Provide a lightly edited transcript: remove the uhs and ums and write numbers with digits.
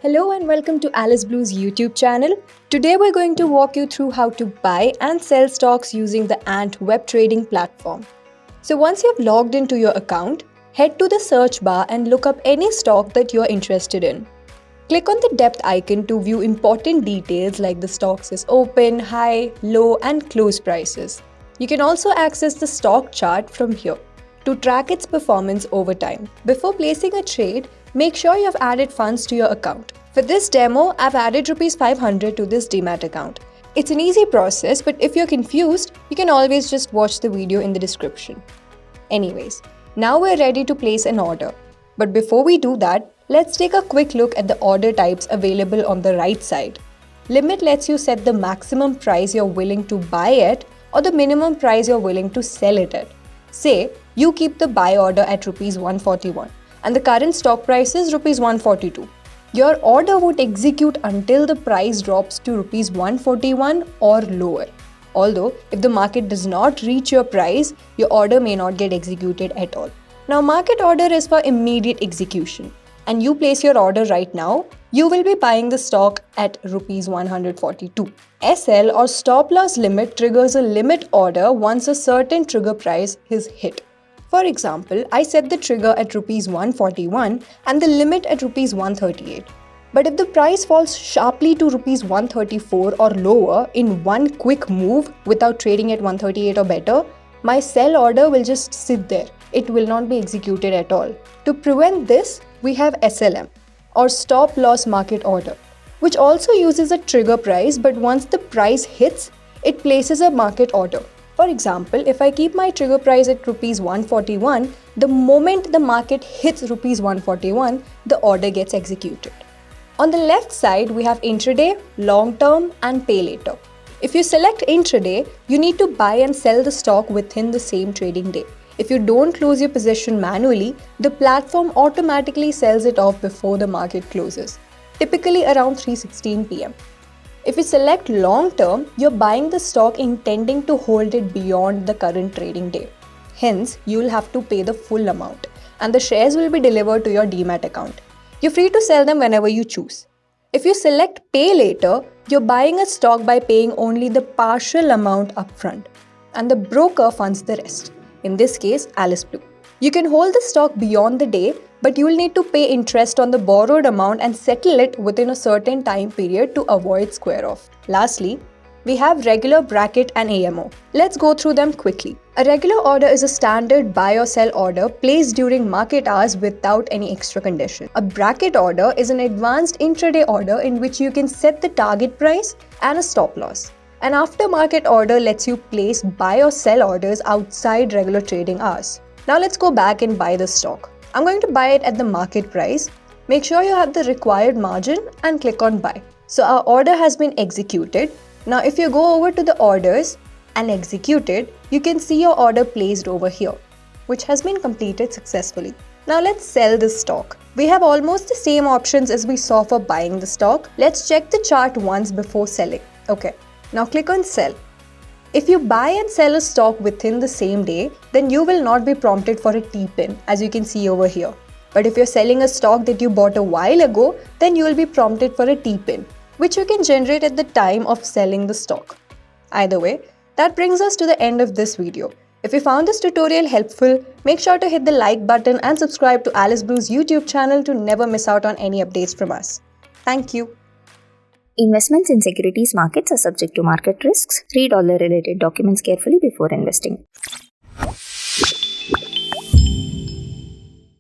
Hello and welcome to Alice Blue's YouTube channel. Today we're going to walk you through how to buy and sell stocks using the Ant web trading platform. So once you've logged into your account, head to the search bar and look up any stock that you're interested in. Click on the depth icon to view important details like the stock's open, high, low and close prices. You can also access the stock chart from here to track its performance over time. Before placing a trade, make sure you have added funds to your account. For this demo, I've added Rs 500 to this Demat account. It's an easy process, but if you're confused, you can always just watch the video in the description. Anyways, now we're ready to place an order. But before we do that, let's take a quick look at the order types available on the right side. Limit lets you set the maximum price you're willing to buy at or the minimum price you're willing to sell it at. Say, you keep the buy order at Rs 141 and the current stock price is Rs 142. Your order would execute until the price drops to Rs 141 or lower. Although, if the market does not reach your price, your order may not get executed at all. Now, market order is for immediate execution, and you place your order right now, you will be buying the stock at Rs 142. SL or stop loss limit triggers a limit order once a certain trigger price is hit. For example, I set the trigger at Rs 141 and the limit at Rs 138. But if the price falls sharply to Rs 134 or lower in one quick move without trading at 138 or better, my sell order will just sit there. It will not be executed at all. To prevent this, we have SLM or stop loss market order, which also uses a trigger price, but once the price hits, it places a market order. For example, if I keep my trigger price at Rs 141, the moment the market hits Rs 141, the order gets executed. On the left side, we have intraday, long-term and pay later. If you select intraday, you need to buy and sell the stock within the same trading day. If you don't close your position manually, the platform automatically sells it off before the market closes, typically around 3:16 p.m. If you select long term, you're buying the stock intending to hold it beyond the current trading day. Hence, you'll have to pay the full amount and the shares will be delivered to your Demat account. You're free to sell them whenever you choose. If you select pay later, you're buying a stock by paying only the partial amount upfront and the broker funds the rest. In this case, Alice Blue. You can hold the stock beyond the day, but you will need to pay interest on the borrowed amount and settle it within a certain time period to avoid square off. Lastly, we have regular, bracket and AMO. Let's go through them quickly. A regular order is a standard buy or sell order placed during market hours without any extra condition. A bracket order is an advanced intraday order in which you can set the target price and a stop loss. An aftermarket order lets you place buy or sell orders outside regular trading hours. Now let's go back and buy the stock. I'm going to buy it at the market price. Make sure you have the required margin and click on buy. So our order has been executed. Now if you go over to the orders and execute it, you can see your order placed over here, which has been completed successfully. Now let's sell this stock. We have almost the same options as we saw for buying the stock. Let's check the chart once before selling. Okay, now click on sell. If you buy and sell a stock within the same day, then you will not be prompted for a T-pin, as you can see over here. But if you're selling a stock that you bought a while ago, then you will be prompted for a T-pin, which you can generate at the time of selling the stock. Either way, that brings us to the end of this video. If you found this tutorial helpful, make sure to hit the like button and subscribe to Alice Blue's YouTube channel to never miss out on any updates from us. Thank you. Investments in securities markets are subject to market risks. Read all the related documents carefully before investing.